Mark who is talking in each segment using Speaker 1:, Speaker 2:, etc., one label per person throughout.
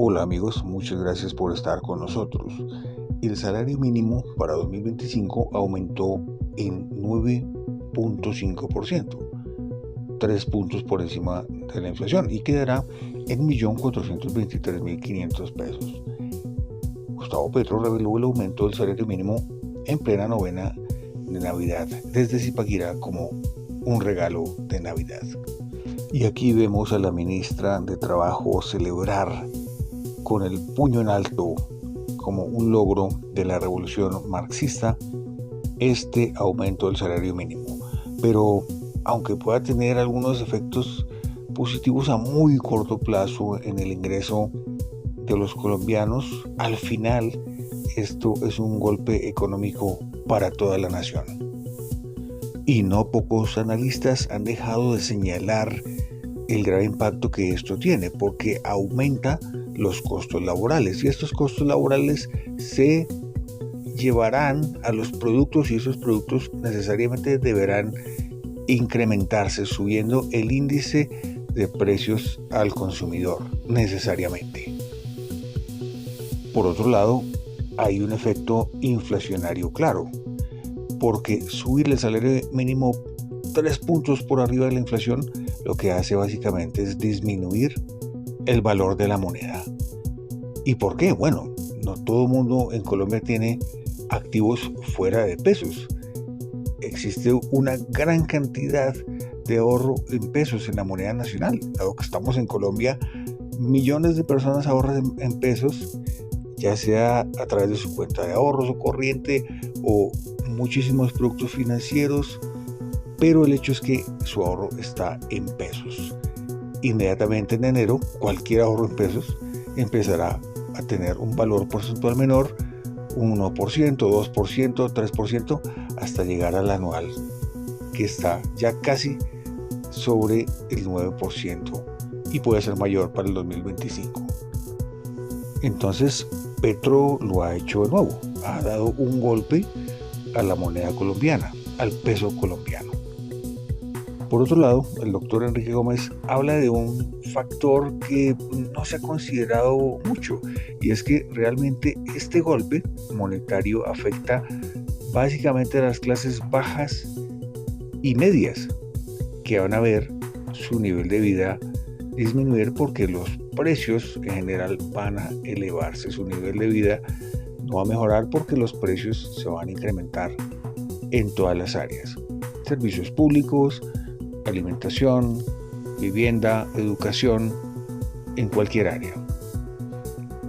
Speaker 1: Hola amigos, muchas gracias por estar con nosotros. El salario mínimo para 2025 aumentó en 9.5%, 3 puntos por encima de la inflación y quedará en 1.423.500 pesos. Gustavo Petro reveló el aumento del salario mínimo en plena novena de Navidad desde Zipaquirá como un regalo de Navidad. Y aquí vemos a la ministra de Trabajo celebrar con el puño en alto como un logro de la revolución marxista este aumento del salario mínimo. Pero aunque pueda tener algunos efectos positivos a muy corto plazo en el ingreso de los colombianos, al final esto es un golpe económico para toda la nación. Y no pocos analistas han dejado de señalar el grave impacto que esto tiene, porque aumenta los costos laborales y estos costos laborales se llevarán a los productos y esos productos necesariamente deberán incrementarse subiendo el índice de precios al consumidor necesariamente. Por otro lado, hay un efecto inflacionario claro, porque subir el salario mínimo 3 puntos por arriba de la inflación lo que hace básicamente es disminuir el valor de la moneda. ¿Y por qué? Bueno, no todo el mundo en Colombia tiene activos fuera de pesos. Existe una gran cantidad de ahorro en pesos en la moneda nacional. Dado que estamos en Colombia, millones de personas ahorran en pesos, ya sea a través de su cuenta de ahorros o corriente o muchísimos productos financieros, pero el hecho es que su ahorro está en pesos. Inmediatamente en enero, cualquier ahorro en pesos empezará a tener un valor porcentual menor, 1%, 2%, 3%, hasta llegar al anual, que está ya casi sobre el 9% y puede ser mayor para el 2025. Entonces, Petro lo ha hecho de nuevo, ha dado un golpe a la moneda colombiana, al peso colombiano. Por otro lado, el doctor Enrique Gómez habla de un factor que no se ha considerado mucho, y es que realmente este golpe monetario afecta básicamente a las clases bajas y medias, que van a ver su nivel de vida disminuir porque los precios en general van a elevarse. Su nivel de vida no va a mejorar porque los precios se van a incrementar en todas las áreas. Servicios públicos, alimentación, vivienda, educación, en cualquier área.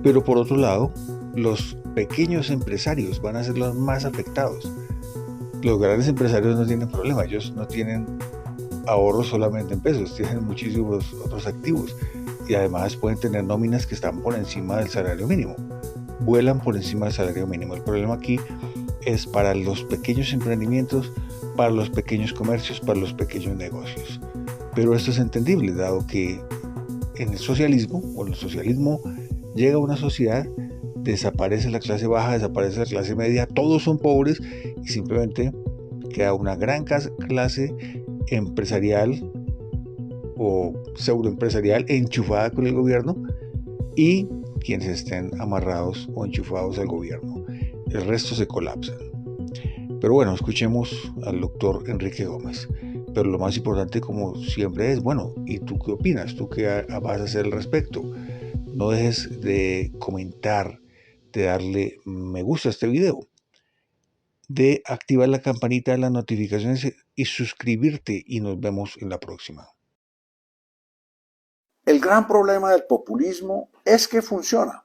Speaker 1: Pero por otro lado, los pequeños empresarios van a ser los más afectados. Los grandes empresarios no tienen problema, ellos no tienen ahorros solamente en pesos, tienen muchísimos otros activos y además pueden tener nóminas que están por encima del salario mínimo, vuelan por encima del salario mínimo. El problema aquí es para los pequeños emprendimientos, para los pequeños comercios, para los pequeños negocios. Pero esto es entendible, dado que en el socialismo llega a una sociedad, desaparece la clase baja, desaparece la clase media, todos son pobres y simplemente queda una gran clase empresarial o pseudoempresarial enchufada con el gobierno y quienes estén amarrados o enchufados al gobierno. El resto se colapsan. Pero bueno, escuchemos al doctor Enrique Gómez. Pero lo más importante, como siempre, es, bueno, ¿y tú qué opinas? ¿Tú qué vas a hacer al respecto? No dejes de comentar, de darle me gusta a este video, de activar la campanita de las notificaciones y suscribirte, y nos vemos en la próxima.
Speaker 2: El gran problema del populismo es que funciona,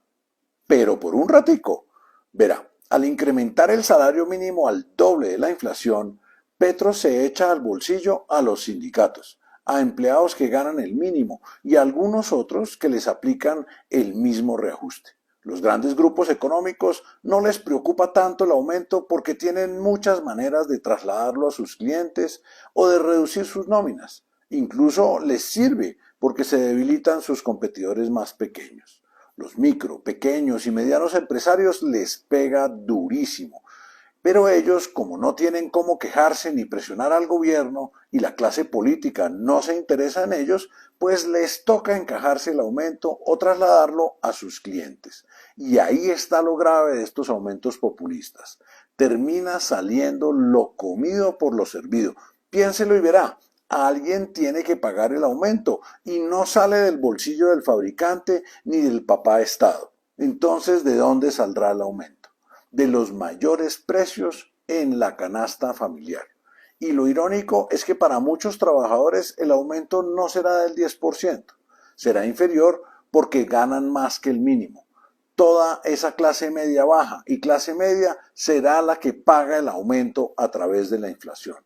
Speaker 2: pero por un ratico. Verá, al incrementar el salario mínimo al doble de la inflación, Petro se echa al bolsillo a los sindicatos, a empleados que ganan el mínimo y a algunos otros que les aplican el mismo reajuste. Los grandes grupos económicos no les preocupa tanto el aumento porque tienen muchas maneras de trasladarlo a sus clientes o de reducir sus nóminas. Incluso les sirve porque se debilitan sus competidores más pequeños. Los micro, pequeños y medianos empresarios les pega durísimo. Pero ellos, como no tienen cómo quejarse ni presionar al gobierno y la clase política no se interesa en ellos, pues les toca encajarse el aumento o trasladarlo a sus clientes. Y ahí está lo grave de estos aumentos populistas. Termina saliendo lo comido por lo servido. Piénselo y verá. Alguien tiene que pagar el aumento y no sale del bolsillo del fabricante ni del papá Estado. Entonces, ¿de dónde saldrá el aumento? De los mayores precios en la canasta familiar. Y lo irónico es que para muchos trabajadores el aumento no será del 10%, será inferior porque ganan más que el mínimo. Toda esa clase media baja y clase media será la que paga el aumento a través de la inflación.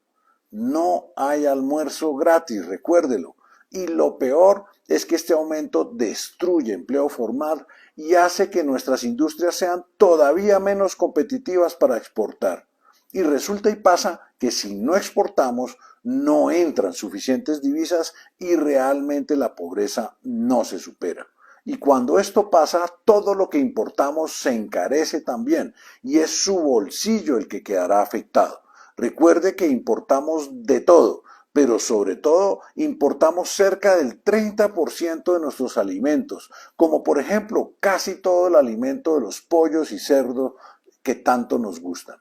Speaker 2: No hay almuerzo gratis, recuérdelo. Y lo peor es que este aumento destruye empleo formal y hace que nuestras industrias sean todavía menos competitivas para exportar. Y resulta y pasa que si no exportamos, no entran suficientes divisas y realmente la pobreza no se supera. Y cuando esto pasa, todo lo que importamos se encarece también y es su bolsillo el que quedará afectado. Recuerde que importamos de todo, pero sobre todo importamos cerca del 30% de nuestros alimentos, como por ejemplo casi todo el alimento de los pollos y cerdos que tanto nos gustan.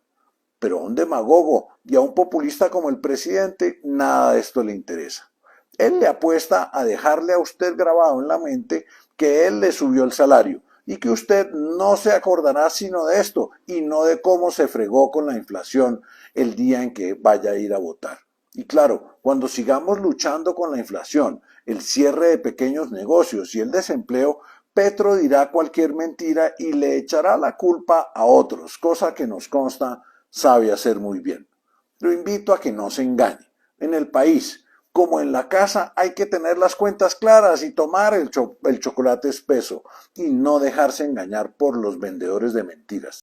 Speaker 2: Pero a un demagogo y a un populista como el presidente, nada de esto le interesa. Él le apuesta a dejarle a usted grabado en la mente que él le subió el salario y que usted no se acordará sino de esto y no de cómo se fregó con la inflación el día en que vaya a ir a votar. Y claro, cuando sigamos luchando con la inflación, el cierre de pequeños negocios y el desempleo, Petro dirá cualquier mentira y le echará la culpa a otros, cosa que nos consta sabe hacer muy bien. Lo invito a que no se engañe. En el país, como en la casa, hay que tener las cuentas claras y tomar el chocolate espeso y no dejarse engañar por los vendedores de mentiras.